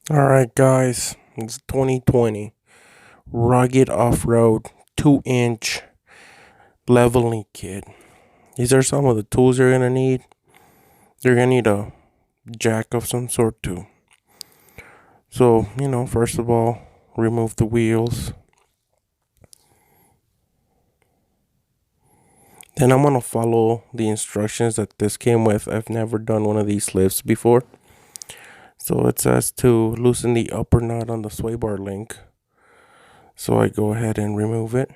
Alright, guys, it's 2020. Rugged off road, 2-inch leveling kit. These are some of the tools you're gonna need. You're gonna need a jack of some sort too. So, first of all, remove the wheels. Then I'm gonna follow the instructions that this came with. I've never done one of these lifts before. So it says to loosen the upper nut on the sway bar link. So I go ahead and remove it.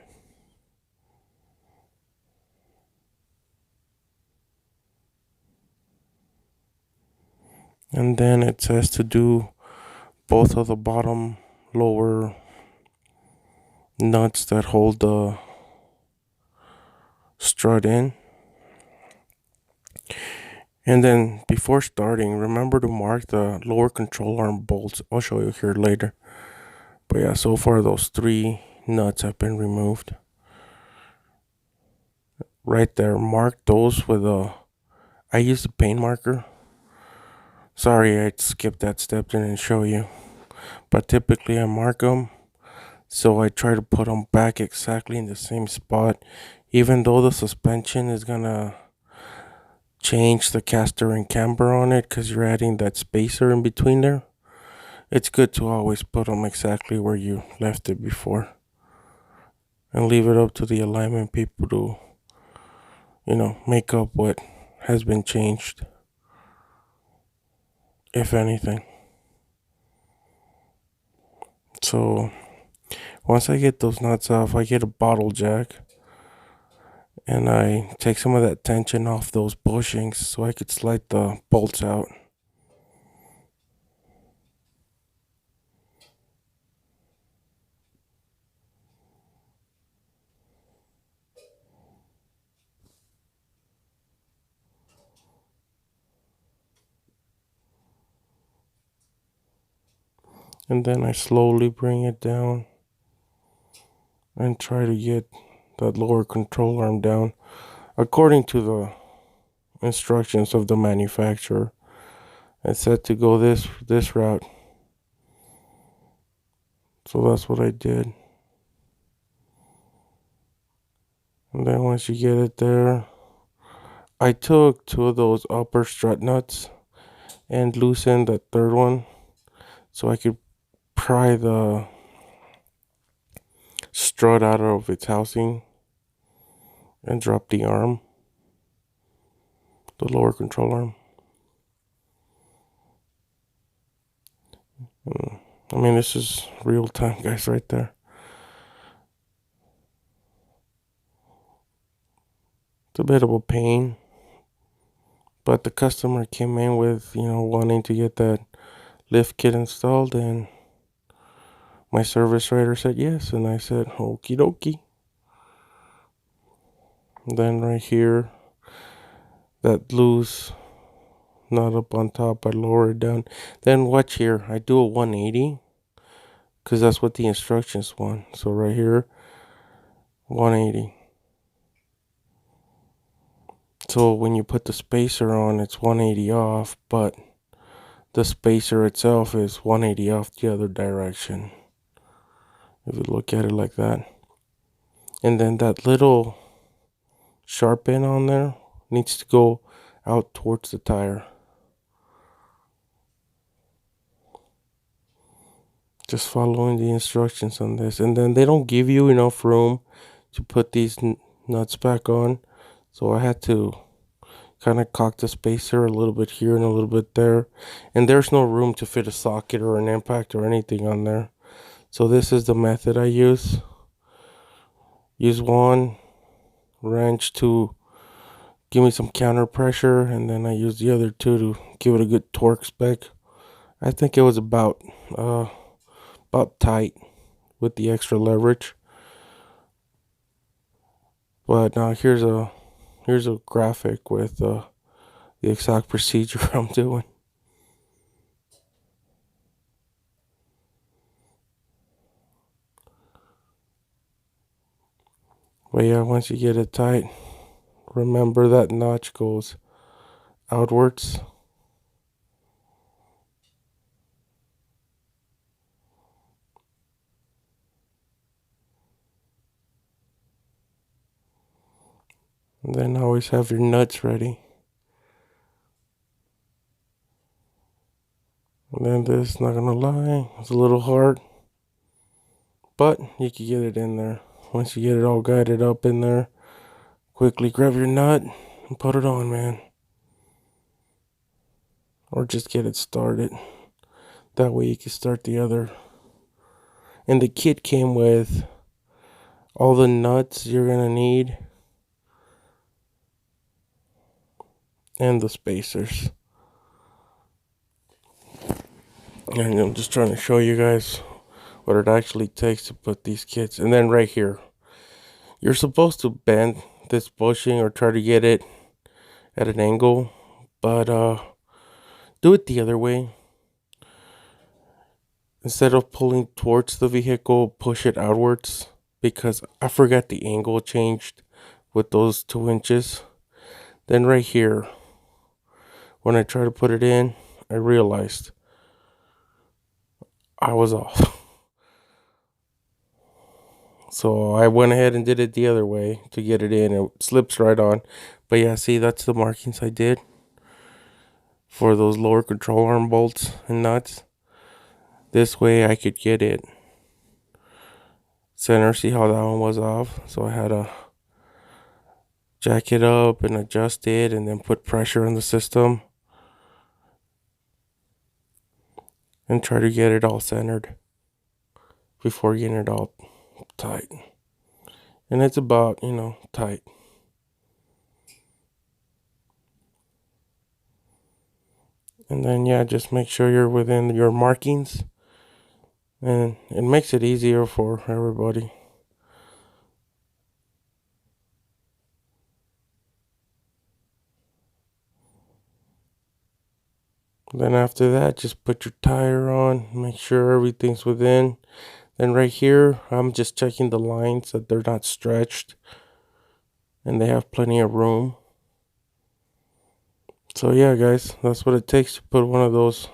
And then it says to do both of the bottom lower nuts that hold the strut in. And then before starting, remember to mark the lower control arm bolts. I'll show you here later. But yeah, so far those 3 nuts have been removed. Right there, mark those with I used a paint marker. Sorry, I skipped that step, didn't show you. But typically I mark them. So I try to put them back exactly in the same spot. Even though the suspension is gonna change the caster and camber on it because you're adding that spacer in between there, it's good to always put them exactly where you left it before and leave it up to the alignment people to make up what has been changed, if anything. So once I get those nuts off, I get a bottle jack and I take some of that tension off those bushings so I could slide the bolts out. And then I slowly bring it down and try to get that lower control arm down according to the instructions of the manufacturer. It said to go this route, so that's what I did. And then once you get it there, I took 2 of those upper strut nuts and loosened the third one so I could pry the strut out of its housing and drop the arm, the lower control arm. I mean, this is real time, guys, right there. It's a bit of a pain, but the customer came in with, wanting to get that lift kit installed, and my service writer said yes, and I said, okie dokie. Then right here, that loose nut up on top, I lower it down. Then watch here, I do a 180, because that's what the instructions want. So right here, 180. So when you put the spacer on, it's 180 off, but the spacer itself is 180 off the other direction, if you look at it like that. And then that little sharp end on there needs to go out towards the tire. Just following the instructions on this. And then they don't give you enough room to put these nuts back on, so I had to kind of cock the spacer a little bit here and a little bit there, and there's no room to fit a socket or an impact or anything on there. So this is the method I use one wrench to give me some counter pressure, and then I use the other two to give it a good torque spec. I think it was about tight with the extra leverage. But now here's a graphic with the exact procedure I'm doing. But yeah, once you get it tight, remember that notch goes outwards. Then always have your nuts ready. And then this, not gonna lie, it's a little hard, but you can get it in there. Once you get it all guided up in there, quickly grab your nut and put it on, man. Or just get it started. That way you can start the other. And the kit came with all the nuts you're gonna need and the spacers. And I'm just trying to show you guys what it actually takes to put these kits. And then right here, you're supposed to bend this bushing or try to get it at an angle, but do it the other way. Instead of pulling towards the vehicle, push it outwards, because I forgot the angle changed with those 2 inches. Then right here, when I tried to put it in, I realized I was off. So I went ahead and did it the other way to get it in. It slips right on. But yeah, see, that's the markings I did for those lower control arm bolts and nuts. This way I could get it center. See how that one was off? So I had to jack it up and adjust it and then put pressure on the system and try to get it all centered before getting it all tight. And it's about, tight. And then, yeah, just make sure you're within your markings. And it makes it easier for everybody. Then after that, just put your tire on. Make sure everything's within. Then right here, I'm just checking the lines that they're not stretched. And they have plenty of room. So yeah, guys, that's what it takes to put one of those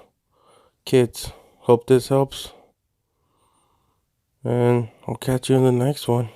kits. Hope this helps. And I'll catch you in the next one.